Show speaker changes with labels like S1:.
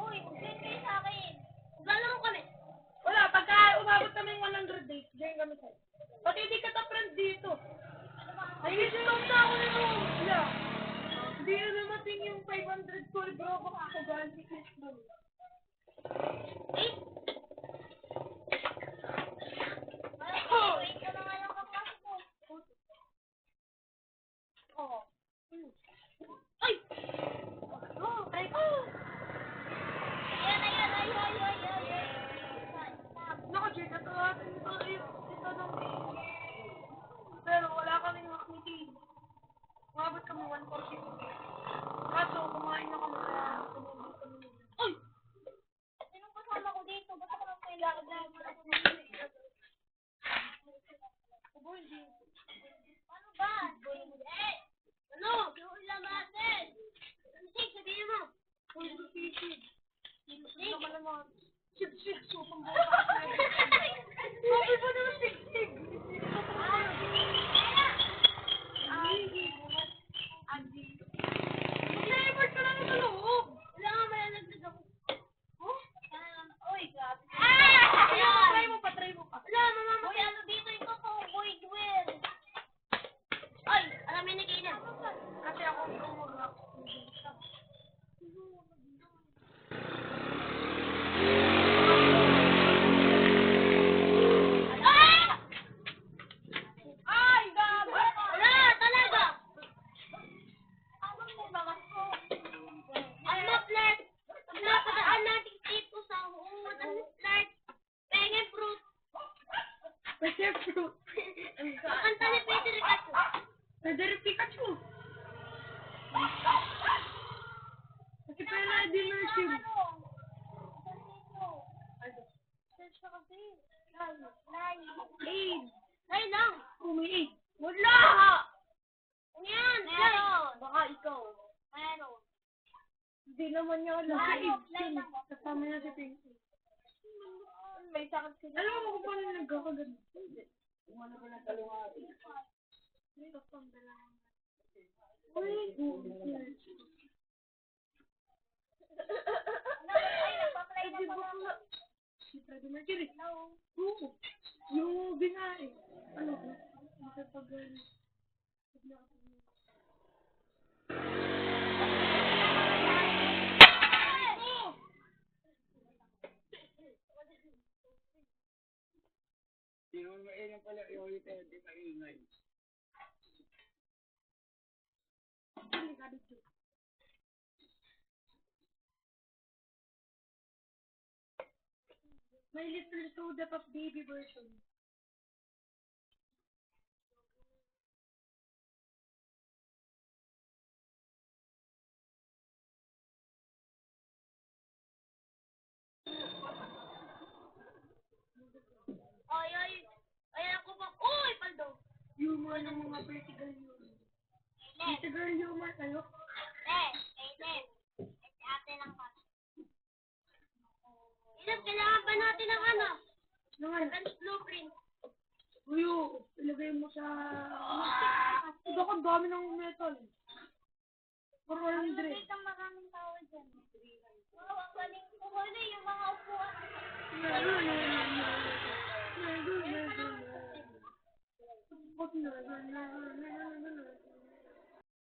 S1: Uy, mag-join kayo sa akin.
S2: Maglalaro kami. Wala, pagka umabot kami ng 100 days, join kami sa'yo. Pati hindi ka ta-friend dito. Ay, stop na ako nito. Wala. Hindi na dumating yung 500 gold bro. Baka ako ganti kiss mo.
S1: Wait ko na nga yung kaklase ko. Oo.
S2: Ay! Oh, try ko!
S1: Ayan. Ay.
S2: Naka-check na to natin ito nung pero wala kaming makmitin. Umabot kami 140. Kaso, kumain na kami kaya tumulong kami. Ay!
S1: Sinong kasama ko dito? Ba't ako lang kailangan na?
S2: Abo, hindi.
S1: Ano ba? Ano? Yung lamasin. Sige, sabihin mo.
S2: Uy, sisig.
S1: Sige.
S2: Naman. Sisig, supang buka. Sabi ba naman sisig? Mag-report ka lang sa loob.
S1: Wala nga, malalagdag ako.
S2: Oh?
S1: Uy, grabe.
S2: Try mo pa.
S1: Wala, mamamatay. Uy, ano dito? Ito to, boy, duel. Ay, alam mo ni Kainan.
S2: Kasi ako mag-rock. Ay, gabi!
S1: Wala, talaga. Ang maplet. Napadaan natin dito sa uod. Ang maplet. Pengen fruit.
S2: Pwede fruit.
S1: Kanta ni Peter Ricacho.
S2: Pwede rin Pikachu. Kasi pwede din Mershim.
S1: Search ka kasi.
S2: Aid.
S1: Ay lang.
S2: Umi-aid.
S1: Wala! Ano yan? Meron.
S2: Baka ikaw.
S1: Meron.
S2: Hindi naman niya alam.
S1: Meron.
S2: Kasama niya si Pinky.
S1: May sakit sila.
S2: Alam mo kung paano nagkakaganito? Hindi. Umano ko na talungabi. Uy,
S1: Ay, nagpa-play na pala.
S2: si Freddie Mercury.
S1: Hello.
S2: Oo. Yung movie nga eh. Ano ko? Nakapag-
S3: Yung mainam pala, yung ito, di maingay.
S2: My Little Soda Pop Baby version.
S1: Ay, ako ba? Uy, paldo.
S2: Humor ng mga vertical humor. Vertical humor kayo?
S1: Kainin. Ate lang pa. Ilan, kailangan ba natin ng ano?
S2: Nung ano?
S1: Advanced blueprint.
S2: Uyo, ilagay mo sa... Ito ko dami ng metal. Puro walang dress.
S1: Wait ang maraming tao dyan. Wow, ang galing ko. Wala yung mga upuan.
S2: Meron.